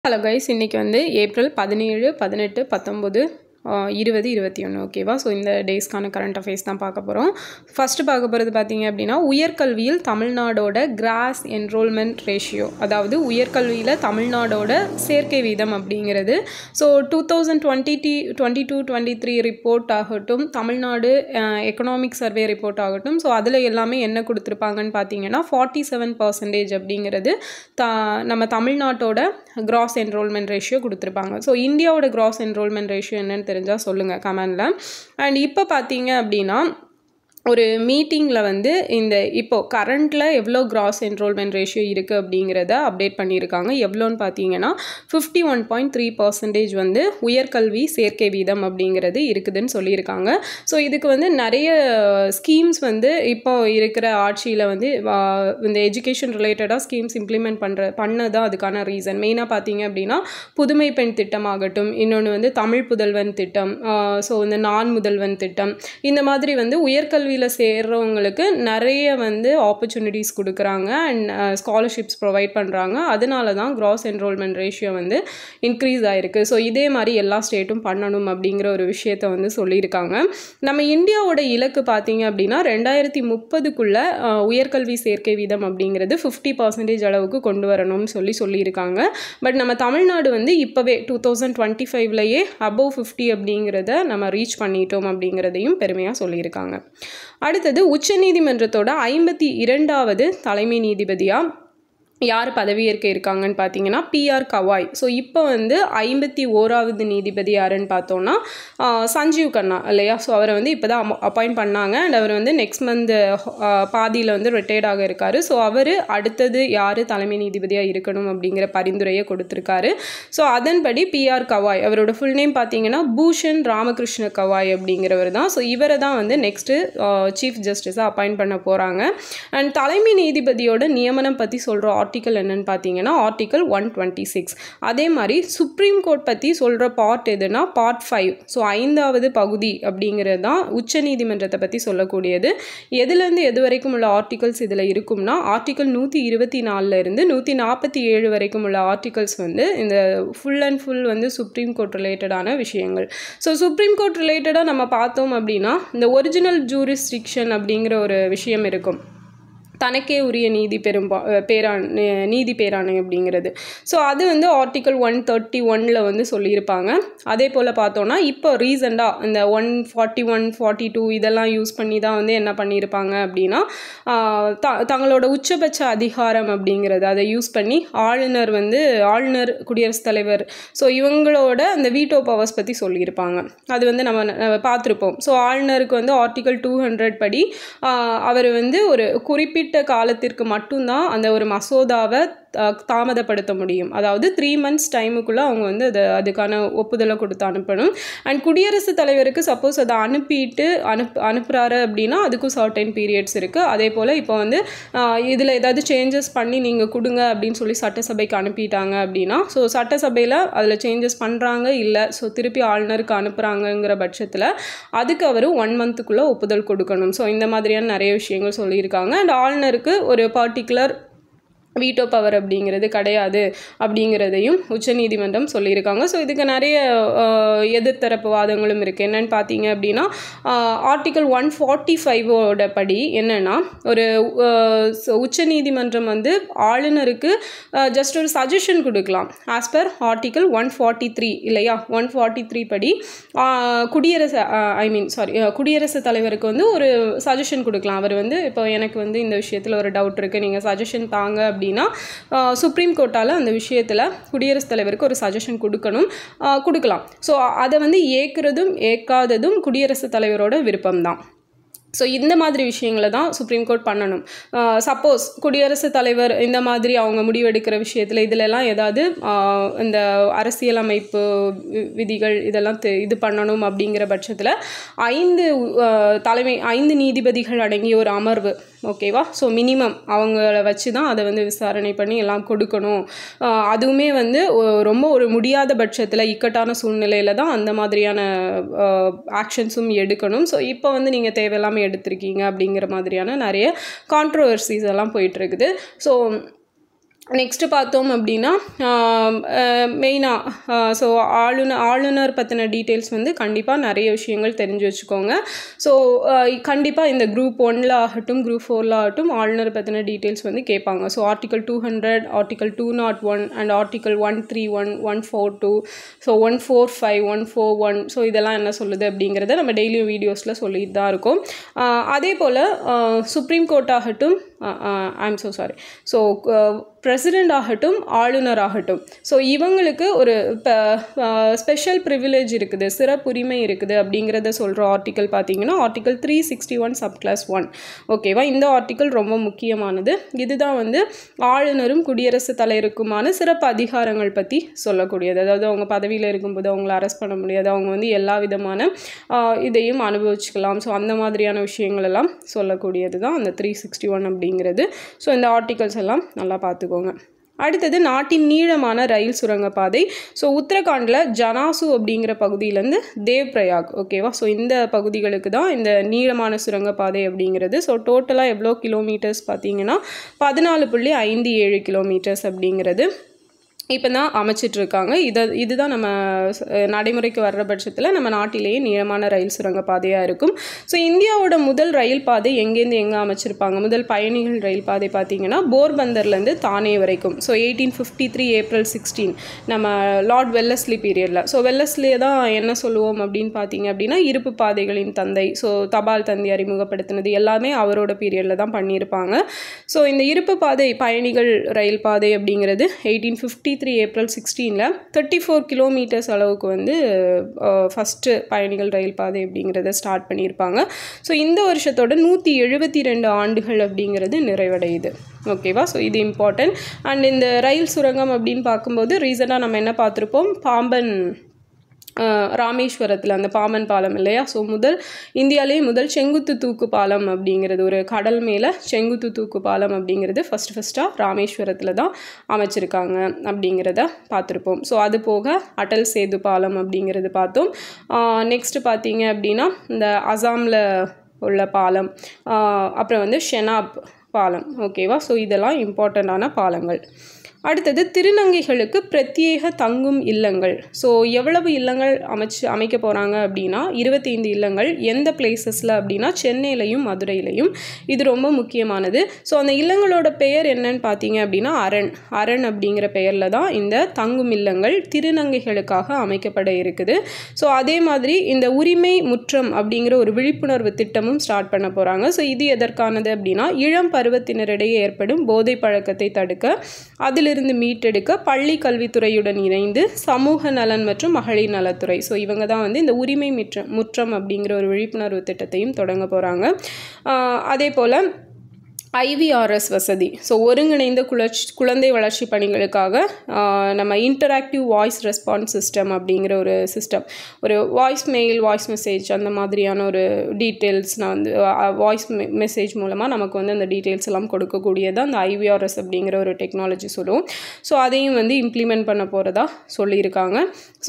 Hello guys, இன்றைக்கி வந்து April 17, 18, 19, 20, 21 ஓகேவா. ஸோ இந்த டேஸ்க்கான கரண்ட் அஃபேர்ஸ் தான் பார்க்க போகிறோம். ஃபஸ்ட்டு பார்க்க போகிறது பார்த்தீங்க அப்படின்னா, உயர்கல்வியில் தமிழ்நாடோட கிராஸ் என்ரோல்மெண்ட் ரேஷியோ, அதாவது உயர்கல்வியில் தமிழ்நாடோட சேர்க்கை வீதம் அப்படிங்கிறது. ஸோ 2022-23 ரிப்போர்ட் ஆகட்டும், தமிழ்நாடு எக்கனாமிக் சர்வே ரிப்போர்ட் ஆகட்டும், ஸோ அதில் எல்லாமே என்ன கொடுத்துருப்பாங்கன்னு பார்த்தீங்கன்னா 47% அப்படிங்கிறது நம்ம தமிழ்நாட்டோட கிராஸ் என்ரோல்மெண்ட் ரேஷியோ கொடுத்துருப்பாங்க. ஸோ இந்தியாவோட கிராஸ் என்ரோல்மெண்ட் ரேஷியோ என்னன்னு தெரிஞ்சால் சொல்லுங்கள் கமெண்டில். அண்ட் இப்போ பார்த்தீங்க அப்படின்னா ஒரு மீட்டிங்கில் வந்து இப்போது கரண்ட்டில் எவ்வளோ கிராஸ் என்ரோல்மெண்ட் ரேஷியோ இருக்குது அப்படிங்கிறத அப்டேட் பண்ணியிருக்காங்க. எவ்வளோன்னு பார்த்தீங்கன்னா 51.3% வந்து உயர்கல்வி சேர்க்கை வீதம் அப்படிங்கிறது இருக்குதுன்னு சொல்லியிருக்காங்க. ஸோ இதுக்கு வந்து நிறைய ஸ்கீம்ஸ் வந்து இப்போ இருக்கிற ஆட்சியில் வந்து இந்த எஜுகேஷன் ரிலேட்டடாக ஸ்கீம்ஸ் இம்ப்ளிமெண்ட் பண்ணதான் அதுக்கான ரீசன். மெயினாக பார்த்தீங்க அப்படின்னா புதுமை பெண் திட்டமாகட்டும், இன்னொன்று வந்து தமிழ் புதல்வன் திட்டம், ஸோ இந்த நான் முதல்வன் திட்டம், இந்த மாதிரி வந்து உயர்கல்வி சேர்றவங்களுக்கு நிறைய வந்து ஆப்பர்ச்சுனிட்டிஸ் கொடுக்குறாங்க அண்ட் ஸ்காலர்ஷிப்ஸ் ப்ரொவைட் பண்ணுறாங்க. அதனால தான் கிராஸ் என்ரோல்மெண்ட் ரேஷியோ வந்து இன்க்ரீஸ் ஆகிருக்கு. ஸோ இதே மாதிரி எல்லா ஸ்டேட்டும் பண்ணணும் அப்படிங்கிற ஒரு விஷயத்த வந்து சொல்லியிருக்காங்க. நம்ம இந்தியாவோட இலக்கு பார்த்தீங்க அப்படின்னா 2030க்குள்ளே உயர்கல்வி சேர்க்கை வீதம் அப்படிங்கிறது 50% அளவுக்கு கொண்டு வரணும்னு சொல்லியிருக்காங்க. பட் நம்ம தமிழ்நாடு வந்து இப்போவே 2025லேயே அபவ் 50 அப்படிங்கிறத நம்ம ரீச் பண்ணிட்டோம் அப்படிங்கிறதையும் பெருமையாக சொல்லியிருக்காங்க. அடுத்தது உச்சநீதிமன்றத்தோட 52வது தலைமை நீதிபதியாக யார் பதவியேற்க இருக்காங்கன்னு பார்த்தீங்கன்னா PR கவாய். ஸோ இப்போ வந்து 51வது நீதிபதி யாருன்னு பார்த்தோன்னா சஞ்சீவ் கண்ணா இல்லையா. ஸோ அவரை வந்து இப்போ தான் அப்பாயிண்ட் பண்ணாங்க அண்ட் அவர் வந்து நெக்ஸ்ட் மந்த் பாதியில் வந்து ரிட்டையர்டாக இருக்கார். ஸோ அவர் அடுத்தது யார் தலைமை நீதிபதியாக இருக்கணும் அப்படிங்கிற பரிந்துரையை கொடுத்துருக்காரு. ஸோ அதன்படி PR கவாய், அவரோட ஃபுல் நேம் பார்த்தீங்கன்னா பூஷன் ராமகிருஷ்ண கவாய் அப்படிங்கிறவர் தான். ஸோ இவரை தான் வந்து நெக்ஸ்ட்டு சீஃப் ஜஸ்டிஸாக அப்பாயிண்ட் பண்ண போகிறாங்க. அண்ட் தலைமை நீதிபதியோட நியமனம் பற்றி சொல்கிற ஆர்டிக்கல் என்னன்னு பார்த்தீங்கன்னா ஆர்டிக்கல் 126. அதே மாதிரி சுப்ரீம் கோர்ட் பற்றி சொல்கிற பார்ட் எதுனா பார்ட் 5. ஸோ 5வது பகுதி அப்படிங்கிறது தான் உச்சநீதிமன்றத்தை பற்றி சொல்லக்கூடியது. எதுலேருந்து எது வரைக்கும் உள்ள ஆர்டிகல்ஸ் இதில் இருக்கும்னா ஆர்டிக்கல் 124 147 வரைக்கும் உள்ள ஆர்டிகல்ஸ் வந்து இந்த ஃபுல் அண்ட் ஃபுல் வந்து சுப்ரீம் கோர்ட் ரிலேட்டடான விஷயங்கள். ஸோ சுப்ரீம் கோர்ட் ரிலேட்டடாக நம்ம பார்த்தோம் அப்படின்னா இந்த ஒரிஜினல் ஜூரிஸ்டிக்ஷன் அப்படிங்கிற ஒரு விஷயம் இருக்கும், தனக்கே உரிய நீதி பேராணை அப்படிங்கிறது. ஸோ அது வந்து ஆர்டிக்கல் 131 வந்து சொல்லியிருப்பாங்க. அதே போல் பார்த்தோன்னா இப்போ ரீசெண்டாக இந்த 141, 42 இதெல்லாம் யூஸ் பண்ணி தான் வந்து என்ன பண்ணியிருப்பாங்க அப்படின்னா தங்களோட உச்சபட்ச அதிகாரம் அப்படிங்கிறது அதை யூஸ் பண்ணி ஆளுநர் குடியரசுத் தலைவர், ஸோ இவங்களோட அந்த வீட்டோ பவர்ஸ் பற்றி சொல்லியிருப்பாங்க. அது வந்து நம்ம பார்த்துருப்போம். ஸோ ஆளுநருக்கு வந்து ஆர்டிக்கல் 200 படி அவர் வந்து ஒரு குறிப்பிட்ட காலத்திற்கு மட்டும்தான் அந்த ஒரு மசோதாவை தாமதப்படுத்த முடியும். அதாவது 3 months டைமுக்குள்ளே அவங்க வந்து அதுக்கான ஒப்புதலை கொடுத்து அனுப்பணும். அண்ட் குடியரசுத் தலைவருக்கு சப்போஸ் அதை அனுப்புகிறாரு அப்படின்னா அதுக்கும் சர்டைன் பீரியட்ஸ் இருக்குது. அதே போல் இப்போ வந்து இதில் ஏதாவது சேஞ்சஸ் பண்ணி நீங்கள் கொடுங்க அப்படின்னு சொல்லி சட்டசபைக்கு அனுப்பிட்டாங்க அப்படின்னா, ஸோ சட்டசபையில் அதில் சேஞ்சஸ் பண்ணுறாங்க இல்லை, ஸோ திருப்பி ஆளுநருக்கு அனுப்புகிறாங்கங்கிற பட்சத்தில் அதுக்கு அவர் 1 monthக்குள்ளே ஒப்புதல் கொடுக்கணும். ஸோ இந்த மாதிரியான நிறைய விஷயங்கள் சொல்லியிருக்காங்க. அண்ட் ஆளுநருக்கு ஒரு பர்டிகுலர் வீட்டோ பவர் அப்படிங்கிறது கிடையாது அப்படிங்கிறதையும் உச்சநீதிமன்றம் சொல்லியிருக்காங்க. ஸோ இதுக்கு நிறைய எதிர்த்தரப்பு வாதங்களும் இருக்குது. என்னென்னு பார்த்தீங்க அப்படின்னா ஆர்டிக்கல் 145 படி என்னென்னா ஒரு உச்சநீதிமன்றம் வந்து ஆளுநருக்கு ஜஸ்ட் ஒரு சஜஷன் கொடுக்கலாம். ஆஸ் பர் ஆர்டிக்கல் 143 இல்லையா, 143 படி குடியரசுத் தலைவருக்கு வந்து ஒரு சஜஷன் கொடுக்கலாம். அவர் வந்து இப்போ எனக்கு வந்து இந்த விஷயத்தில் ஒரு டவுட் இருக்குது, நீங்கள் சஜஷன் தாங்க அப்படின்னா சுப்ரீம் கோர்ட்டால் அந்த விஷயத்தில் குடியரசுத் தலைவருக்கு ஒரு சஜஷன் கொடுக்கலாம். ஸோ அதை வந்து ஏற்கிறதும் ஏற்காததும் குடியரசுத் தலைவரோட விருப்பம்தான். ஸோ இந்த மாதிரி விஷயங்களை தான் சுப்ரீம் கோர்ட் பண்ணணும். சப்போஸ் குடியரசுத் தலைவர் இந்த மாதிரி அவங்க முடிவெடுக்கிற விஷயத்தில் இதிலெல்லாம் ஏதாவது இந்த அரசியலமைப்பு விதிகள் இதெல்லாம் இது பண்ணணும் அப்படிங்கிற பட்சத்தில் 5 நீதிபதிகள் அடங்கிய ஒரு அமர்வு, ஓகேவா. ஸோ மினிமம் அவங்கள வச்சு தான் அதை வந்து விசாரணை பண்ணி எல்லாம் கொடுக்கணும். அதுவுமே வந்து ரொம்ப ஒரு முடியாத பட்சத்தில் இக்கட்டான சூழ்நிலையில் தான் அந்த மாதிரியான ஆக்ஷன்ஸும் எடுக்கணும். ஸோ இப்போ வந்து நீங்கள் தேவையில்லாமல் எடுத்திருக்கீங்க அப்படிங்கிற மாதிரியான நிறைய கான்ட்ரோவர்சிஸ் எல்லாம் போயிட்டுருக்குது. ஸோ நெக்ஸ்ட்டு பார்த்தோம் அப்படின்னா மெயினாக ஸோ ஆளுநர் பற்றின டீட்டெயில்ஸ் வந்து கண்டிப்பாக நிறைய விஷயங்கள் தெரிஞ்சு வச்சுக்கோங்க. ஸோ கண்டிப்பாக இந்த குரூப் 1ல் ஆகட்டும் குரூப் 4ல் ஆகட்டும் ஆளுநர் பற்றின டீட்டெயில்ஸ் வந்து கேட்பாங்க. So article 200, article 201 and article 131, 142, so 145, 141, so இதெல்லாம் என்ன சொல்லுது அப்படிங்கிறத நம்ம டெய்லியும் வீடியோஸில் சொல்லிட்டு தான் இருக்கோம். அதே போல் சுப்ரீம் கோர்ட் ஆகட்டும் ஸோ பிரசிடெண்ட் ஆகட்டும் ஆளுநர் ஆகட்டும் ஸோ இவங்களுக்கு ஒரு ஸ்பெஷல் ப்ரிவிலேஜ் இருக்குது, சிறப்புரிமை இருக்குது அப்படிங்கிறத சொல்கிற ஆர்டிக்கல் பார்த்தீங்கன்னா ஆர்டிக்கல் 361 சப்கிளாஸ் 1. ஓகேவா, இந்த ஆர்டிக்கல் ரொம்ப முக்கியமானது. இதுதான் வந்து ஆளுநரும் குடியரசுத் தலைவருக்குமான சிறப்பு அதிகாரங்கள் பற்றி சொல்லக்கூடியது. அதாவது அவங்க பதவியில் இருக்கும்போது அவங்கள அரெஸ்ட் பண்ண முடியாது, அவங்க வந்து எல்லா விதமான இதையும் அனுபவிச்சுக்கலாம். ஸோ அந்த மாதிரியான விஷயங்கள் எல்லாம் சொல்லக்கூடியது தான் அந்த 361 அப்படிங்கிறது. ஸோ இந்த ஆர்டிகல்ஸ் எல்லாம் நல்லா பார்த்துக்கோங்க. அடுத்தது நாட்டின் நீளமான ரயில் சுரங்கப்பாதை. ஸோ உத்தரகாண்டில் ஜனாசு அப்படிங்கிற பகுதியிலேருந்து தேவ் பிரயாக். ஓகேவா, ஸோ இந்த பகுதிகளுக்கு தான் இந்த நீளமான சுரங்கப்பாதை அப்படிங்கிறது. ஸோ டோட்டலாக எவ்வளோ கிலோமீட்டர்ஸ் பார்த்தீங்கன்னா 14.57 கிலோமீட்டர்ஸ் அப்படிங்கிறது இப்போ தான் அமைச்சிட்ருக்காங்க. இதுதான் நம்ம நடைமுறைக்கு வர்ற பட்சத்தில் நம்ம நாட்டிலேயே நீளமான ரயில் சுரங்கப்பாதையாக இருக்கும். ஸோ இந்தியாவோட முதல் ரயில் பாதை எங்கேருந்து எங்கே அமைச்சிருப்பாங்க? முதல் பயணிகள் ரயில் பாதை பார்த்தீங்கன்னா போர்பந்தர்லேருந்து தானே வரைக்கும். ஸோ 1853 April 16 நம்ம லார்ட் வெல்லஸ்லி பீரியடில். ஸோ வெல்லஸ்லியை தான் என்ன சொல்லுவோம் அப்படின்னு பார்த்தீங்க அப்படின்னா இருப்பு பாதைகளின் தந்தை. ஸோ தபால் தந்தி அறிமுகப்படுத்தினது எல்லாமே அவரோட பீரியடில் தான் பண்ணியிருப்பாங்க. ஸோ இந்த இருப்பு பாதை பயணிகள் ரயில் பாதை அப்படிங்கிறது 1853 April 16 34 கிலோமீட்டர்ஸ் அளவுக்கு வந்து ஃபஸ்ட்டு பயணிகள் ரயில் பாதை அப்படிங்கிறத ஸ்டார்ட் பண்ணியிருப்பாங்க. ஸோ இந்த வருஷத்தோட 172 ஆண்டுகள் அப்படிங்கிறது நிறைவடையுது. ஓகேவா, ஸோ இது இம்பார்ட்டன்ட். அண்ட் இந்த ரயில் சுரங்கம் அப்படின்னு பார்க்கும்போது ரீசெண்டாக நம்ம என்ன பார்த்துருப்போம், பாம்பன் ராமேஸ்வரத்தில் அந்த பாம்பன் பாலம் இல்லையா. ஸோ இந்தியாவிலேயே முதல் செங்குத்து தூக்கு பாலம் அப்படிங்கிறது, ஒரு கடல் மேலே செங்குத்து தூக்கு பாலம் அப்படிங்கிறது ஃபஸ்ட்டாக ராமேஸ்வரத்தில் தான் அமைச்சிருக்காங்க அப்படிங்கிறத பார்த்துருப்போம். ஸோ அது போக அடல் சேது பாலம் அப்படிங்கிறது பார்த்தோம். நெக்ஸ்ட்டு பார்த்தீங்க அப்படின்னா இந்த அசாமில் உள்ள பாலம், அப்புறம் வந்து ஷெனாப் பாலம். ஓகேவா, ஸோ இதெல்லாம் இம்பார்ட்டண்ட்டான பாலங்கள். அடுத்தது திருநங்கைகளுக்கு பிரத்யேக தங்கும் இல்லங்கள். ஸோ எவ்வளவு இல்லங்கள் அமைக்க போகிறாங்க அப்படின்னா 25 இல்லங்கள். எந்த பிளேசஸில் அப்படின்னா சென்னையிலையும் மதுரையிலையும். இது ரொம்ப முக்கியமானது. ஸோ அந்த இல்லங்களோட பெயர் என்னன்னு பார்த்தீங்க அப்படின்னா அரண் அப்படிங்கிற பெயரில் தான் இந்த தங்கும் இல்லங்கள் திருநங்கைகளுக்காக அமைக்கப்பட இருக்குது. ஸோ அதே மாதிரி இந்த உரிமை முற்றம் அப்படிங்கிற ஒரு விழிப்புணர்வு திட்டமும் ஸ்டார்ட் பண்ண போகிறாங்க. ஸோ இது எதற்கானது அப்படின்னா இளம் பருவத்தினரிடையே ஏற்படும் போதை பழக்கத்தை தடுக்க, அதிலிருந்து மீட்டெடுக்க பள்ளி கல்வித்துறையுடன் இணைந்து சமூக நலன் மற்றும் மகளிர் நலத்துறை, ஸோ இவங்க தான் வந்து இந்த உரிமை முற்றம் அப்படிங்கிற ஒரு விழிப்புணர்வு திட்டத்தையும் தொடங்க போகிறாங்க. அதே போல் IVRS வசதி, ஸோ ஒருங்கிணைந்த குழந்தை வளர்ச்சி பணிகளுக்காக நம்ம இன்டராக்டிவ் வாய்ஸ் ரெஸ்பான்ஸ் சிஸ்டம் அப்படிங்கிற ஒரு சிஸ்டம், ஒரு வாய்ஸ் மெசேஜ் அந்த மாதிரியான ஒரு டீட்டெயில்ஸ் நான் வந்து வாய்ஸ் மெசேஜ் மூலமாக நமக்கு வந்து அந்த டீட்டெயில்ஸ் எல்லாம் கொடுக்கக்கூடியது அந்த IVRS அப்படிங்கிற ஒரு டெக்னாலஜி சொல்லுவோம். ஸோ அதையும் வந்து இம்ப்ளிமெண்ட் பண்ண போகிறதா சொல்லியிருக்காங்க.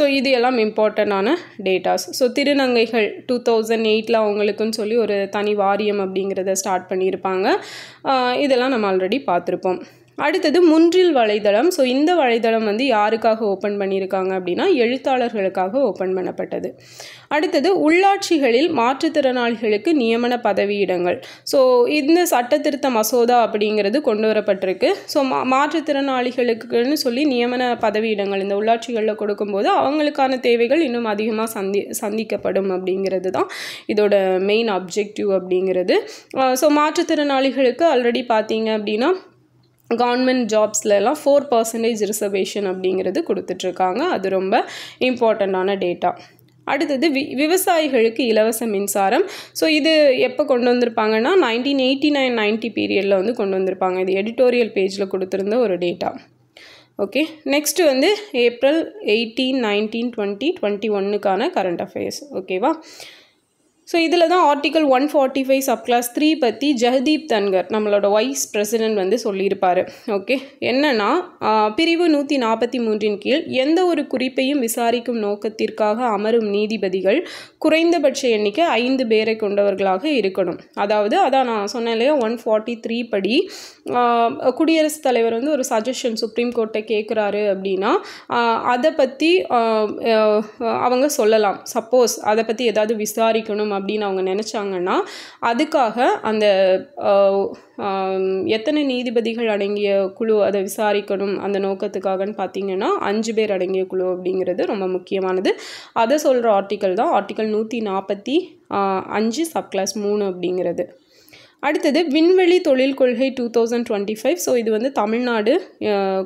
ஸோ இது எல்லாம் இம்பார்ட்டண்டான டேட்டாஸ். ஸோ திருநங்கைகள் 2008 அவங்களுக்குன்னு சொல்லி ஒரு தனி வாரியம் அப்படிங்கிறத ஸ்டார்ட் பண்ணியிருப்பாங்க. இதெல்லாம் நம்ம ஆல்ரெடி பார்த்துருப்போம். அடுத்தது முன்றில் வலைதளம். ஸோ இந்த வலைதளம் வந்து யாருக்காக ஓப்பன் பண்ணியிருக்காங்க அப்படின்னா எழுத்தாளர்களுக்காக ஓப்பன் பண்ணப்பட்டது. அடுத்தது உள்ளாட்சிகளில் மாற்றுத்திறனாளிகளுக்கு நியமன பதவியிடங்கள். ஸோ இந்த சட்டத்திருத்த மசோதா அப்படிங்கிறது கொண்டு வரப்பட்டிருக்கு. ஸோ மாற்றுத்திறனாளிகளுக்குன்னு சொல்லி நியமன பதவியிடங்கள் இந்த உள்ளாட்சிகளில் கொடுக்கும்போது அவங்களுக்கான தேவைகள் இன்னும் அதிகமாக சந்திக்கப்படும் அப்படிங்கிறது தான் இதோட மெயின் அப்ஜெக்டிவ் அப்படிங்கிறது. ஸோ மாற்றுத்திறனாளிகளுக்கு ஆல்ரெடி பார்த்தீங்க அப்படின்னா கவர்மெண்ட் ஜாப்ஸ்லாம் 4% ரிசர்வேஷன் அப்படிங்கிறது கொடுத்துட்ருக்காங்க. அது ரொம்ப இம்பார்ட்டண்ட்டான டேட்டா. அடுத்தது விவசாயிகளுக்கு இலவச மின்சாரம். ஸோ இது எப்போ கொண்டு வந்திருப்பாங்கன்னா 1989-90 பீரியடில் வந்து கொண்டு வந்திருப்பாங்க. இது எடிட்டோரியல் பேஜில் கொடுத்துருந்த ஒரு டேட்டா. ஓகே, நெக்ஸ்ட்டு வந்து April 18, 19, 20, 21க்கான கரண்ட் அஃபேர்ஸ். ஓகேவா, ஸோ இதில் தான் ஆர்டிகல் 145 சப்கிளாஸ் 3 பற்றி ஜெகதீப் தன்கர் நம்மளோட வைஸ் பிரசிடென்ட் வந்து சொல்லியிருப்பார். ஓகே, என்னென்னா பிரிவு 143 கீழ் எந்த ஒரு குறிப்பையும் விசாரிக்கும் நோக்கத்திற்காக அமரும் நீதிபதிகள் குறைந்தபட்ச எண்ணிக்கை 5 பேரை கொண்டவர்களாக இருக்கணும். அதாவது அதான் நான் சொன்னேன் இல்லையா, 143 படி குடியரசுத் தலைவர் வந்து ஒரு சஜஷன் சுப்ரீம் கோர்ட்டை கேட்குறாரு அப்படின்னா அதை பற்றி அவங்க சொல்லலாம். சப்போஸ் அதை பற்றி ஏதாவது விசாரிக்கணும் அப்படின்னு அவங்க நினச்சாங்கன்னா அதுக்காக அந்த எத்தனை நீதிபதிகள் அடங்கிய குழு அதை விசாரிக்கணும் அந்த நோக்கத்துக்காகன்னு பார்த்தீங்கன்னா 5 பேர் அடங்கிய குழு அப்படிங்கிறது ரொம்ப முக்கியமானது. அதை சொல்கிற ஆர்டிக்கல் தான் ஆர்டிக்கல் 145 சப்கிளாஸ் 3 அப்படிங்கிறது. அடுத்தது விண்வெளி தொழில் கொள்கை 2025. ஸோ இது வந்து தமிழ்நாடு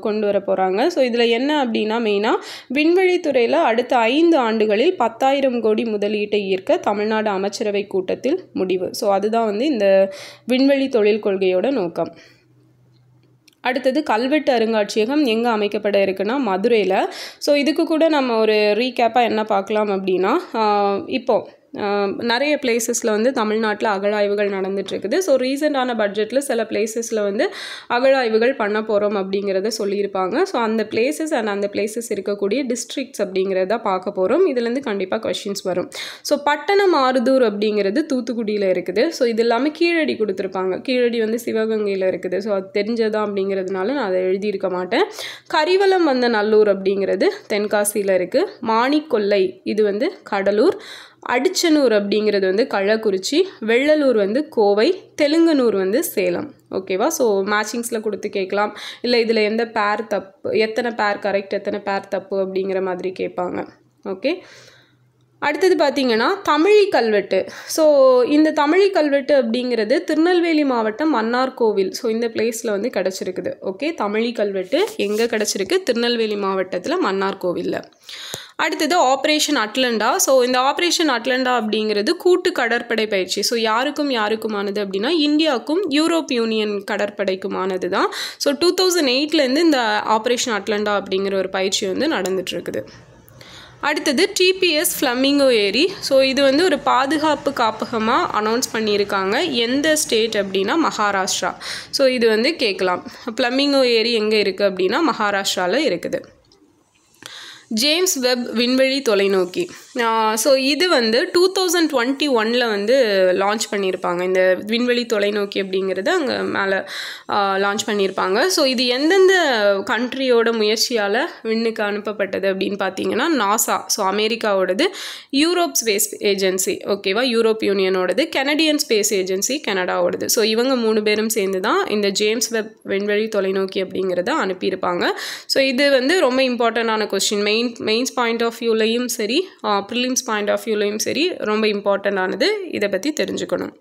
கொண்டு வர போகிறாங்க. ஸோ இதில் என்ன அப்படின்னா மெயினாக விண்வெளித்துறையில் அடுத்த 5 ஆண்டுகளில் 10,000 கோடி முதலீட்டை ஈர்க்க தமிழ்நாடு அமைச்சரவை கூட்டத்தில் முடிவு. ஸோ அதுதான் வந்து இந்த விண்வெளி தொழில் கொள்கையோட நோக்கம். அடுத்தது கல்வெட்டு அருங்காட்சியகம் எங்கே அமைக்கப்பட இருக்குன்னா மதுரையில். ஸோ இதுக்கு கூட நம்ம ஒரு ரீகேப்பாக என்ன பார்க்கலாம் அப்படின்னா இப்போது நிறைய பிளேசஸில் வந்து தமிழ்நாட்டில் அகழாய்வுகள் நடந்துகிட்ருக்குது. ஸோ ரீசெண்டான பட்ஜெட்டில் சில பிளேசஸில் வந்து அகழாய்வுகள் பண்ண போகிறோம் அப்படிங்கிறத சொல்லியிருப்பாங்க. ஸோ அந்த பிளேசஸ் அண்ட் அந்த பிளேசஸ் இருக்கக்கூடிய டிஸ்ட்ரிக்ட்ஸ் அப்படிங்கிறத பார்க்க போகிறோம். இதுலேருந்து கண்டிப்பாக கொஷின்ஸ் வரும். ஸோ பட்டணமாருதூர் அப்படிங்கிறது தூத்துக்குடியில் இருக்குது. ஸோ இது இல்லாமல் கீழடி கொடுத்துருப்பாங்க. கீழடி வந்து சிவகங்கையில் இருக்குது. ஸோ அது தெரிஞ்சதான் அப்படிங்கிறதுனால நான் அதை எழுதியிருக்க மாட்டேன். கரிவலம் வந்த நல்லூர் அப்படிங்கிறது தென்காசியில் இருக்குது. மாணிக்கொல்லை இது வந்து கடலூர். அடிச்சனூர் அப்படிங்கிறது வந்து கள்ளக்குறிச்சி. வெள்ளலூர் வந்து கோவை. தெலுங்கனூர் வந்து சேலம். ஓகேவா? ஸோ மேட்சிங்ஸில் கொடுத்து கேட்கலாம். இல்லை இதில் எந்த பேர் தப்பு, எத்தனை பேர் கரெக்ட், எத்தனை பேர் தப்பு அப்படிங்கிற மாதிரி கேட்பாங்க. ஓகே, அடுத்தது பார்த்திங்கன்னா தமிழி கல்வெட்டு. ஸோ இந்த தமிழி கல்வெட்டு அப்படிங்கிறது திருநெல்வேலி மாவட்டம் மன்னார்கோவில். ஸோ இந்த பிளேஸில் வந்து கிடச்சிருக்குது. ஓகே, தமிழி கல்வெட்டு எங்கே கிடச்சிருக்கு? திருநெல்வேலி மாவட்டத்தில் மன்னார்கோவிலில். அடுத்தது ஆப்ரேஷன் அட்லண்டா. ஸோ இந்த ஆப்ரேஷன் அட்லண்டா அப்படிங்கிறது கூட்டு கடற்படை பயிற்சி. ஸோ யாருக்குமானது அப்படின்னா இந்தியாவுக்கும் யூரோப் யூனியன் கடற்படைக்குமானது தான். ஸோ 2008லேருந்து இந்த ஆப்ரேஷன் அட்லண்டா அப்படிங்கிற ஒரு பயிற்சி வந்து நடந்துகிட்ருக்குது. அடுத்தது டிபிஎஸ் ஃப்ளமிங்கோ ஏரி. ஸோ இது வந்து ஒரு பாதுகாப்பு காப்பகமாக அனௌன்ஸ் பண்ணியிருக்காங்க. எந்த ஸ்டேட் அப்படின்னா மகாராஷ்டிரா. ஸோ இது வந்து கேட்கலாம். ஃப்ளமிங்கோ ஏரி எங்கே இருக்குது அப்படின்னா மகாராஷ்டிராவில் இருக்குது. ஜேம்ஸ் வெப் விண்வெளி தொலைநோக்கி. ஸோ இது வந்து 2021 வந்து லான்ச் பண்ணியிருப்பாங்க. இந்த விண்வெளி தொலைநோக்கி அப்படிங்கிறது அங்கே மேலே லான்ச் பண்ணியிருப்பாங்க. ஸோ இது எந்தெந்த கண்ட்ரியோட முயற்சியால் விண்ணுக்கு அனுப்பப்பட்டது அப்படின்னு பார்த்தீங்கன்னா நாசா, ஸோ அமெரிக்காவோடது, யூரோப் ஸ்பேஸ் ஏஜென்சி, ஓகேவா, யூரோப் யூனியனோடது, கெனடியன் ஸ்பேஸ் ஏஜென்சி, கனடாவோடது. ஸோ இவங்க 3 பேரும் சேர்ந்து தான் இந்த ஜேம்ஸ் வெப் விண்வெளி தொலைநோக்கி அப்படிங்கிறத அனுப்பியிருப்பாங்க. ஸோ இது வந்து ரொம்ப இம்பார்ட்டண்டான கொஸ்டின். மெயின்ஸ் பாயிண்ட் ஆஃப் வியூலையும் சரி, ப்ரிலிம்ஸ் பாயிண்ட் ஆஃப் வியூலையும் சரி ரொம்ப இம்பார்ட்டண்டானது. இதை பற்றி தெரிஞ்சுக்கணும்.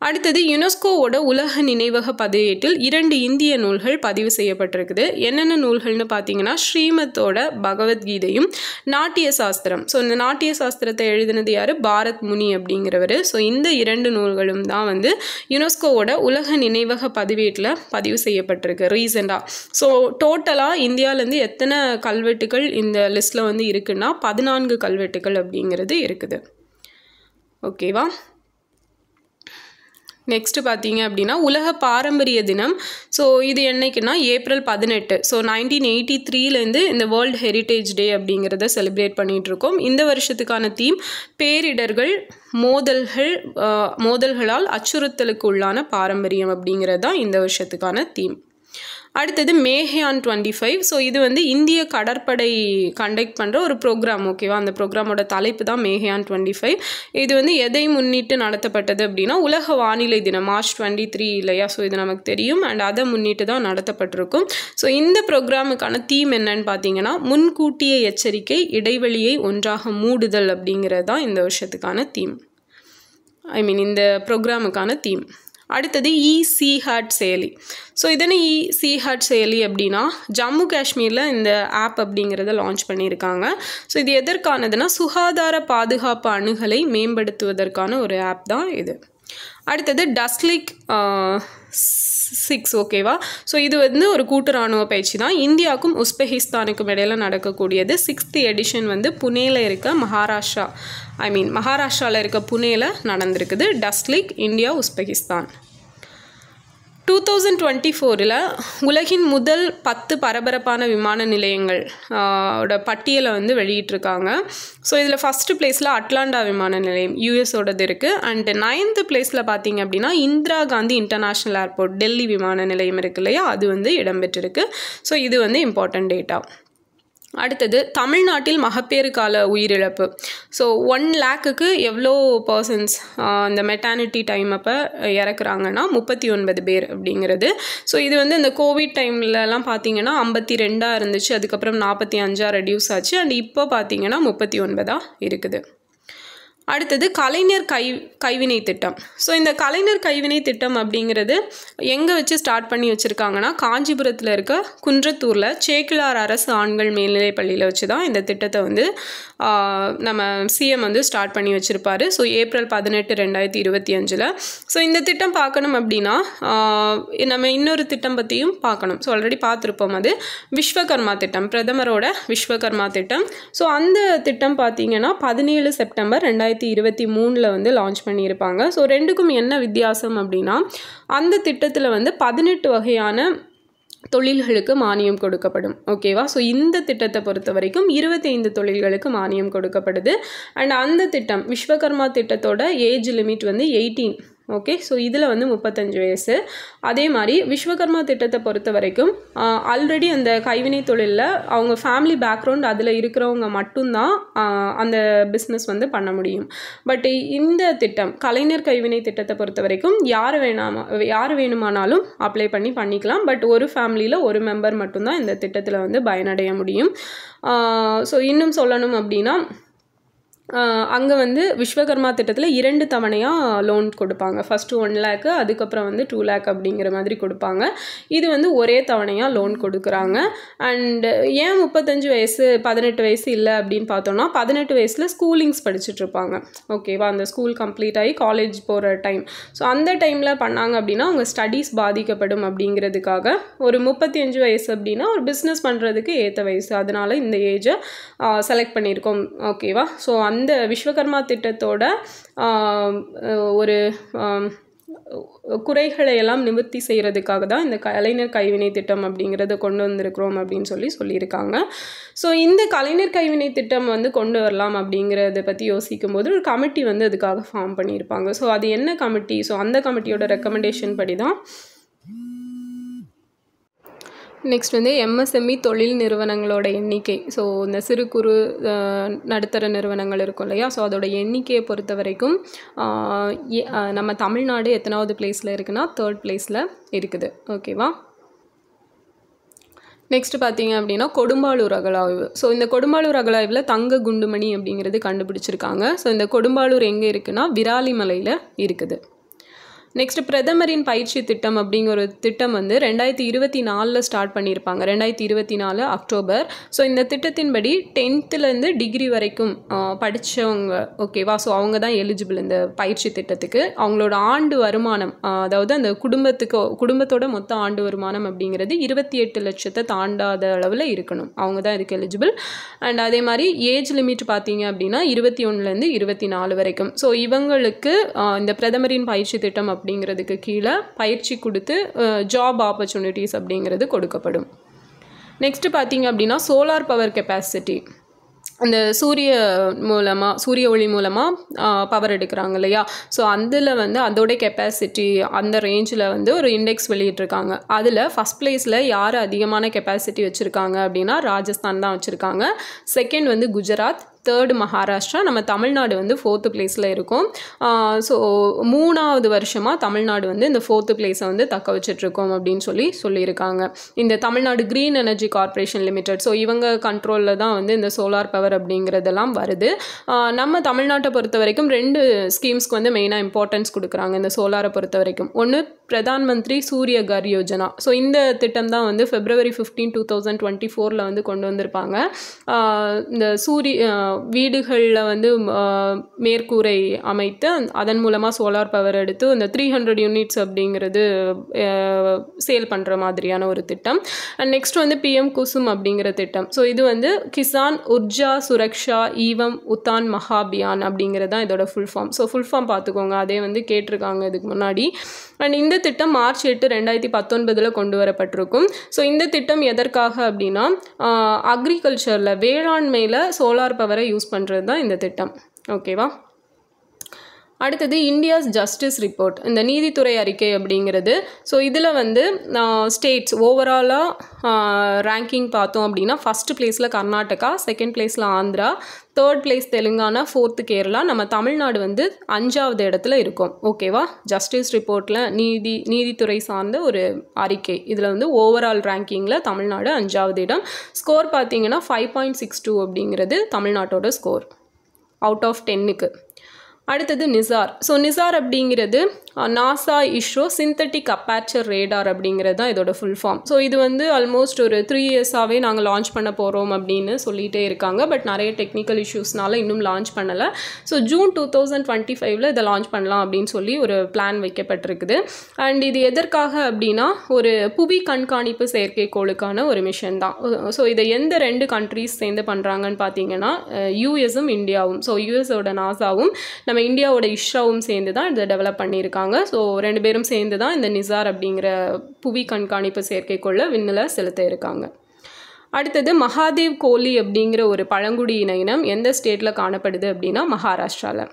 அடுத்தது யுனெஸ்கோவோட உலக நினைவக பதிவேட்டில் 2 இந்திய நூல்கள் பதிவு செய்யப்பட்டிருக்குது. என்னென்ன நூல்கள்னு பார்த்தீங்கன்னா ஸ்ரீமத்தோட பகவத்கீதையும் நாட்டிய சாஸ்திரம். ஸோ இந்த நாட்டிய சாஸ்திரத்தை எழுதினது யார்? பாரத் முனி அப்படிங்கிறவர். ஸோ இந்த 2 நூல்களும் தான் வந்து யுனெஸ்கோவோட உலக நினைவக பதிவேட்டில் பதிவு செய்யப்பட்டிருக்கு ரீசெண்டாக. ஸோ டோட்டலாக இந்தியாவிலேருந்து எத்தனை கல்வெட்டுகள் இந்த லிஸ்ட்டில் வந்து இருக்குன்னா 14 கல்வெட்டுகள் அப்படிங்கிறது இருக்குது. ஓகேவா? நெக்ஸ்ட்டு பார்த்தீங்க அப்படின்னா உலக பாரம்பரிய தினம். ஸோ இது என்னைக்குன்னா ஏப்ரல் 18. ஸோ 1983லேருந்து இந்த வேர்ல்டு ஹெரிட்டேஜ் டே அப்படிங்கிறத செலிப்ரேட் பண்ணிகிட்ருக்கோம். இந்த வருஷத்துக்கான தீம் பேரிடர்கள், மோதல்களால் அச்சுறுத்தலுக்கு உள்ளான பாரம்பரியம் அப்படிங்கிறது தான் இந்த வருஷத்துக்கான தீம். அடுத்தது மேஹயான் 25. ஸோ இது வந்து இந்திய கடற்படை கண்டக்ட் பண்ணுற ஒரு ப்ரோக்ராம். ஓகேவா? அந்த ப்ரோக்ராமோட தலைப்பு தான் மேஹயான் 25. இது வந்து எதை முன்னிட்டு நடத்தப்பட்டது அப்படின்னா உலக வானிலை தினம் மார்ச் 23 இல்லையா? ஸோ இது நமக்கு தெரியும். அண்ட் அதை முன்னிட்டு தான் நடத்தப்பட்டிருக்கும். ஸோ இந்த ப்ரோக்ராமுக்கான தீம் என்னன்னு பார்த்தீங்கன்னா முன்கூட்டிய எச்சரிக்கை, இடைவெளியை ஒன்றாக மூடுதல் அப்படிங்கிறது தான் இந்த வருஷத்துக்கான தீம். இந்த ப்ரோக்ராமுக்கான தீம். அடுத்தது இ-சிஹாட் செயலி. ஸோ இதனை இ-சிஹாட் செயலி அப்படின்னா ஜம்மு காஷ்மீரில் இந்த ஆப் அப்படிங்கிறத லான்ச் பண்ணியிருக்காங்க. ஸோ இது எதற்கானதுன்னா சுகாதார பாதுகாப்பு அணுகலை மேம்படுத்துவதற்கான ஒரு ஆப் தான் இது. அடுத்தது டஸ்லிக் 6 ஓகேவா. ஸோ இது வந்து ஒரு கூட்டு இராணுவ பயிற்சி தான். இந்தியாவுக்கும் உஸ்பெகிஸ்தானுக்கும் இடையில் நடக்கக்கூடியது. 6th எடிஷன் வந்து புனேல இருக்க மகாராஷ்டிராவில் இருக்க புனேல நடந்திருக்குது. டஸ்லிக் இந்தியா உஸ்பெகிஸ்தான். 2024 உலகின் முதல் 10 பரபரப்பான விமான நிலையங்கள் பட்டியலை வந்து வெளியிட்டிருக்காங்க. ஸோ இதில் ஃபஸ்ட்டு பிளேஸில் அட்லாண்டா விமான நிலையம் யூஎஸோடது இருக்குது. அண்ட் 9th பிளேஸில் பார்த்தீங்க அப்படின்னா இந்திரா காந்தி இன்டர்நேஷ்னல் ஏர்போர்ட் டெல்லி விமான நிலையம் இருக்கு இல்லையா, அது வந்து இடம்பெற்றிருக்கு. ஸோ இது வந்து இம்பார்ட்டன்ட் டேட்டா. அடுத்தது தமிழ்நாட்டில் மகப்பேறு கால உயிரிழப்பு. ஸோ 1 lakhக்கு எவ்வளோ பர்சன்ஸ் இந்த மெட்டர்னிட்டி டைம் அப்போ இறக்குறாங்கன்னா 39 பேர் அப்படிங்கிறது. ஸோ இது வந்து இந்த கோவிட் டைம்லலாம் பார்த்தீங்கன்னா 52 இருந்துச்சு, அதுக்கப்புறம் 45 ரெடியூஸ் ஆச்சு, அண்ட் இப்போ பார்த்தீங்கன்னா 39 இருக்குது. அடுத்தது கலைஞர் கைவினை திட்டம். ஸோ இந்த கலைஞர் கைவினை திட்டம் அப்படிங்கிறது எங்கே வச்சு ஸ்டார்ட் பண்ணி வச்சுருக்காங்கன்னா காஞ்சிபுரத்தில் இருக்க குன்றத்தூரில் சேக்கிழார் அரசு ஆண்கள் மேல்நிலைப் பள்ளியில் வச்சு தான் இந்த திட்டத்தை வந்து நம்ம சிஎம் வந்து ஸ்டார்ட் பண்ணி வச்சுருப்பார். So April 18, 2025. ஸோ இந்த திட்டம் பார்க்கணும் அப்படின்னா நம்ம இன்னொரு திட்டம் பற்றியும் பார்க்கணும். ஸோ ஆல்ரெடி பார்த்துருப்போம், அது விஸ்வகர்மா திட்டம், பிரதமரோட விஸ்வகர்மா திட்டம். ஸோ அந்த திட்டம் பார்த்தீங்கன்னா 17 செப்டம்பர் 2023 வந்து லான்ச் பண்ணியிருப்பாங்க. ஸோ ரெண்டுக்கும் என்ன வித்தியாசம் அப்படின்னா அந்த திட்டத்தில் வந்து 18 வகையான தொழில்களுக்கு மானியம் கொடுக்கப்படும். ஓகேவா. ஸோ இந்த திட்டத்தை பொறுத்த வரைக்கும் 25 தொழில்களுக்கு மானியம் கொடுக்கப்படுது. அண்ட் அந்த திட்டம் விஸ்வகர்மா திட்டத்தோட ஏஜ் லிமிட் வந்து 18. ஓகே. ஸோ இதில் வந்து 35 வயசு. அதே மாதிரி விஸ்வகர்மா திட்டத்தை பொறுத்த வரைக்கும் ஆல்ரெடி அந்த கைவினை தொழிலில் அவங்க ஃபேமிலி பேக்ரவுண்ட் அதில் இருக்கிறவங்க மட்டும்தான் அந்த பிஸ்னஸ் வந்து பண்ண முடியும். பட் இந்த திட்டம் கலைஞர் கைவினை திட்டத்தை பொறுத்த வரைக்கும் யார் வேணுமானாலும் அப்ளை பண்ணிக்கலாம். பட் ஒரு ஃபேமிலியில் ஒரு மெம்பர் மட்டும்தான் இந்த திட்டத்தில் வந்து பயனடைய முடியும். ஸோ இன்னும் சொல்லணும் அப்படின்னா அங்கே வந்து விஸ்வகர்மா திட்டத்தில் 2 தவணையாக லோன் கொடுப்பாங்க. ஃபஸ்ட்டு 1 lakh, அதுக்கப்புறம் வந்து 2 lakh அப்படிங்கிற மாதிரி கொடுப்பாங்க. இது வந்து ஒரே தவணையாக லோன் கொடுக்குறாங்க. அண்டு ஏன் 35 வயசு 18 வயசு இல்லை அப்படின்னு பார்த்தோன்னா 18 வயசில் ஸ்கூலிங்ஸ் படிச்சுட்ருப்பாங்க. ஓகேவா. அந்த ஸ்கூல் கம்ப்ளீட் ஆகி காலேஜ் போகிற டைம். ஸோ அந்த டைமில் பண்ணாங்க அப்படின்னா அவங்க ஸ்டடீஸ் பாதிக்கப்படும் அப்படிங்கிறதுக்காக ஒரு 35 வயசு அப்படின்னா ஒரு பிஸ்னஸ் பண்ணுறதுக்கு ஏற்ற வயசு, அதனால் இந்த ஏஜை செலக்ட் பண்ணியிருக்கோம். ஓகேவா. ஸோ அந்த விஸ்வகர்மா திட்டத்தோட ஒரு குறைகளை எல்லாம் நிவர்த்தி செய்கிறதுக்காக தான் இந்த கலைஞர் கைவினை திட்டம் அப்படிங்கிறத கொண்டு வந்திருக்கிறோம் அப்படின்னு சொல்லியிருக்காங்க. ஸோ இந்த கலைஞர் கைவினை திட்டம் வந்து கொண்டு வரலாம் அப்படிங்கிறத பற்றி யோசிக்கும் போது ஒரு கமிட்டி வந்து அதுக்காக ஃபார்ம் பண்ணியிருப்பாங்க. ஸோ அது என்ன கமிட்டி? ஸோ அந்த கமிட்டியோட ரெக்கமெண்டேஷன் படி தான் நெக்ஸ்ட் வந்து எம்எஸ்எம்இ தொழில் நிறுவனங்களோட எண்ணிக்கை. ஸோ இந்த சிறு குறு நடுத்தர நிறுவனங்கள் இருக்கும் இல்லையா, ஸோ அதோட எண்ணிக்கையை பொறுத்த வரைக்கும் நம்ம தமிழ்நாடு எத்தனாவது பிளேஸில் இருக்குன்னா 3rd பிளேஸில் இருக்குது. ஓகேவா. நெக்ஸ்ட் பார்த்தீங்க அப்படின்னா கொடும்பாளூர் அகழாய்வு. ஸோ இந்த கொடும்பாளூர் அகழாய்வில் தங்க குண்டுமணி அப்படிங்கிறது கண்டுபிடிச்சிருக்காங்க. ஸோ இந்த கொடும்பாளூர் எங்கே இருக்குன்னா விராலிமலையில் இருக்குது. நெக்ஸ்ட் பிரதமரின் பயிற்சி திட்டம் அப்படிங்கிற ஒரு திட்டம் வந்து 2024 ஸ்டார்ட் பண்ணியிருப்பாங்க. 2024 அக்டோபர். ஸோ இந்த திட்டத்தின்படி 10th டிகிரி வரைக்கும் படித்தவங்க, ஓகேவா, ஸோ அவங்க தான் எலிஜிபிள் இந்த பயிற்சி திட்டத்துக்கு. அவங்களோட ஆண்டு வருமானம், அதாவது அந்த குடும்பத்தோட மொத்த ஆண்டு வருமானம் அப்படிங்கிறது 28 லட்சத்தை தாண்டாத அளவில் இருக்கணும். அவங்க தான் இதுக்கு எலிஜிபிள். அண்ட் அதே மாதிரி ஏஜ் லிமிட் பார்த்தீங்க அப்படின்னா 21 24 வரைக்கும். ஸோ இவங்களுக்கு இந்த பிரதமரின் பயிற்சி திட்டம் அப்படிங்கிறதுக்கு கீழே பயிற்சி கொடுத்து ஜாப் ஆப்பர்ச்சுனிட்டிஸ் அப்படிங்கிறது கொடுக்கப்படும். நெக்ஸ்ட் பார்த்தீங்க அப்படின்னா சோலார் பவர் கெப்பாசிட்டி. அந்த சூரிய ஒளி மூலமாக பவர் எடுக்கிறாங்க இல்லையா, ஸோ அதில் வந்து அதோட கெப்பாசிட்டி அந்த ரேஞ்சில் வந்து ஒரு இண்டெக்ஸ் வெளியிட்டிருக்காங்க. அதில் ஃபஸ்ட் பிளேஸில் யார் அதிகமான கெப்பாசிட்டி வச்சுருக்காங்க அப்படின்னா ராஜஸ்தான் தான் வச்சுருக்காங்க. செகண்ட் வந்து குஜராத், 3rd மகாராஷ்டிரா, நம்ம தமிழ்நாடு வந்து 4th பிளேஸில் இருக்கும். ஸோ 3வது வருஷமாக தமிழ்நாடு வந்து இந்த 4th பிளேஸை வந்து தக்க வச்சிட்ருக்கோம் அப்படின்னு சொல்லியிருக்காங்க. இந்த Tamil Nadu green energy corporation limited, so இவங்க கண்ட்ரோலில் தான் வந்து இந்த சோலார் பவர் அப்படிங்கிறதெல்லாம் வருது. நம்ம தமிழ்நாட்டை பொறுத்த வரைக்கும் 2 ஸ்கீம்ஸ்க்கு வந்து மெயினாக இம்பார்ட்டன்ஸ் கொடுக்குறாங்க இந்த சோலாரை பொறுத்த வரைக்கும். ஒன்று பிரதான் மந்திரி சூரிய கர் யோஜனா. ஸோ இந்த திட்டம் தான் வந்து February 15, 2024 வந்து கொண்டு வந்திருப்பாங்க. இந்த வீடுகளில் வந்து மேற்கூரை அமைத்து அதன் மூலமாக சோலார் பவர் எடுத்து அந்த 300 யூனிட்ஸ் அப்படிங்கிறது சேல் பண்ணுற மாதிரியான ஒரு திட்டம். அண்ட் நெக்ஸ்ட் வந்து PM குசும் அப்படிங்கிற திட்டம். ஸோ இது வந்து கிசான் உர்ஜா சுரக்ஷா ஈவம் உத்தான் மஹாபியான் அப்படிங்கிறது தான் இதோட full form. So full form பார்த்துக்கோங்க, அதே வந்து கேட்டிருக்காங்க இதுக்கு முன்னாடி. அண்ட் இந்த திட்டம் March 8, 2019 கொண்டு வரப்பட்டிருக்கும். ஸோ இந்த திட்டம் எதற்காக அப்படின்னா அக்ரிகல்ச்சரில் வேளாண்மையில் சோலார் பவரை யூஸ் பண்ணுறது தான் இந்த திட்டம். ஓகேவா? அடுத்தது இந்தியாஸ் ஜஸ்டிஸ் ரிப்போர்ட், இந்த நீதித்துறை அறிக்கை அப்படிங்கிறது. ஸோ இதில் வந்து ஸ்டேட்ஸ் ஓவராலாக ரேங்கிங் பார்த்தோம் அப்படின்னா ஃபஸ்ட்டு பிளேஸில் கர்நாடகா, செகண்ட் பிளேஸில் Andhra, third place Telangana, fourth Kerala, நம்ம தமிழ்நாடு வந்து 5வது இடத்துல இருக்கும். ஓகேவா? ஜஸ்டிஸ் ரிப்போர்ட்டில் நீதித்துறை சார்ந்த ஒரு அறிக்கை. இதில் வந்து ஓவரால் ரேங்கிங்கில் தமிழ்நாடு 5வது இடம். ஸ்கோர் பார்த்தீங்கன்னா 5.62 அப்படிங்கிறது தமிழ்நாட்டோட ஸ்கோர் அவுட் ஆஃப் 10க்கு. அடுத்தது நிசார். ஸோ நிசார் அப்படிங்கிறது NASA ISRO synthetic aperture radar அப்படிங்கிறது தான் இதோட ஃபுல் ஃபார்ம். ஸோ இது வந்து ஆல்மோஸ்ட் ஒரு 3 இயர்ஸாகவே நாங்கள் லான்ச் பண்ண போகிறோம் அப்படின்னு சொல்லிகிட்டே இருக்காங்க. பட் நிறைய டெக்னிக்கல் இஷ்யூஸ்னால இன்னும் லான்ச் பண்ணலை. ஸோ ஜூன் 2025 இதை லான்ச் பண்ணலாம் அப்படின்னு சொல்லி ஒரு பிளான் வைக்கப்பட்டிருக்குது. அண்ட் இது எதற்காக அப்படின்னா ஒரு புவி கண்காணிப்பு செயற்கைக்கோளுக்கான ஒரு மிஷன் தான். ஸோ இதை எந்த 2 கண்ட்ரீஸ் சேர்ந்து பண்ணுறாங்கன்னு பார்த்தீங்கன்னா யூஎஸும் இந்தியாவும். ஸோ யூஎஸோட நாசாவும் நம்ம இந்தியாவோட இஸ்ரோவும் சேர்ந்து தான் இதை டெவலப் பண்ணியிருக்காங்க. ஸோ 2 பேரும் சேர்ந்து தான் இந்த நிசார் அப்படிங்கிற புவி கண்காணிப்பு செயற்கைக்கோளை விண்ணில் செலுத்த இருக்காங்க. அடுத்தது மகாதேவ் கோலி அப்படிங்கிற ஒரு பழங்குடியின இனம் எந்த ஸ்டேட்டில் காணப்படுது அப்படின்னா மகாராஷ்டிராவில்.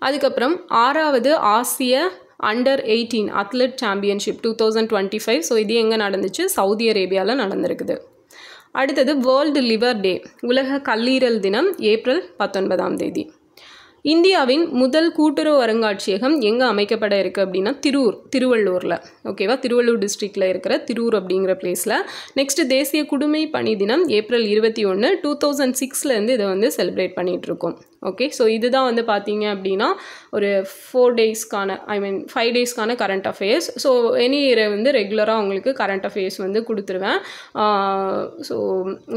அதுக்கப்புறம் 6வது ஆசிய அண்டர் 18 அத்லெட் சாம்பியன்ஷிப் 2025. ஸோ இது எங்கே நடந்துச்சு? சவுதி அரேபியாவில் நடந்திருக்குது. அடுத்தது வேர்ல்டு லிவர் டே, உலக கல்லீரல் தினம் ஏப்ரல் 19. இந்தியாவின் முதல் கூட்டுறவு அருங்காட்சியகம் எங்கே அமைக்கப்பட இருக்குது அப்படின்னா திருவள்ளூரில். ஓகேவா? திருவள்ளூர் டிஸ்ட்ரிக்டில் இருக்கிற திருவூர் அப்படிங்கிற பிளேஸில். நெக்ஸ்ட் தேசிய குடிமை பணி தினம் ஏப்ரல் 21, 2006 இதை வந்து செலிப்ரேட் பண்ணிகிட்ருக்கோம். ஓகே, ஸோ இதுதான் வந்து பார்த்தீங்க அப்படின்னா ஒரு 4 டேஸ்க்கான 5 டேஸ்க்கான current affairs. So any year வந்து ரெகுலராக உங்களுக்கு கரண்ட் அஃபேர்ஸ் வந்து கொடுத்துருவேன். ஸோ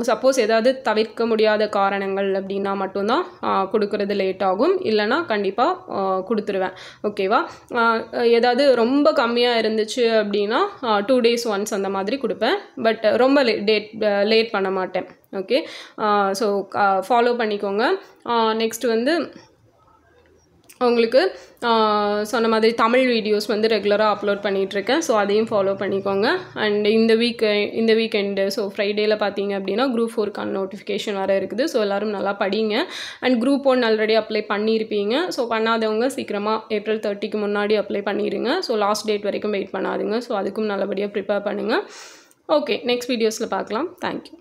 சப்போஸ் ஏதாவது தவிர்க்க முடியாத காரணங்கள் அப்படின்னா மட்டும்தான் கொடுக்கறது லேட் ஆகும், இல்லைனா கண்டிப்பாக கொடுத்துருவேன். ஓகேவா? ஏதாவது ரொம்ப கம்மியாக இருந்துச்சு அப்படின்னா 2 days ஒன்ஸ் அந்த மாதிரி கொடுப்பேன். பட் ரொம்ப லேட் பண்ண மாட்டேன். ஓகே, ஸோ ஃபாலோ பண்ணிக்கோங்க. நெக்ஸ்ட் வந்து உங்களுக்கு சொன்ன மாதிரி தமிழ் வீடியோஸ் வந்து ரெகுலராக அப்லோட் பண்ணிகிட்ருக்கேன். ஸோ அதையும் ஃபாலோ பண்ணிக்கோங்க. அண்ட் இந்த வீக்கெண்டு ஸோ ஃப்ரைடேயில் பார்த்தீங்க அப்படின்னா Group 4க்கான நோட்டிஃபிகேஷன் வர இருக்குது. ஸோ எல்லோரும் நல்லா படிங்க. அண்ட் Group 1 ஆல்ரெடி அப்ளை பண்ணியிருப்பீங்க. ஸோ பண்ணாதவங்க சீக்கிரமாக ஏப்ரல் 30க்கு முன்னாடி அப்ளை பண்ணிடுங்க. ஸோ லாஸ்ட் டேட் வரைக்கும் வெயிட் பண்ணாதுங்க. ஸோ அதுக்கும் நல்லபடியாக ப்ரிப்பேர் பண்ணுங்கள். ஓகே, நெக்ஸ்ட் வீடியோஸில் பார்க்கலாம். தேங்க்யூ.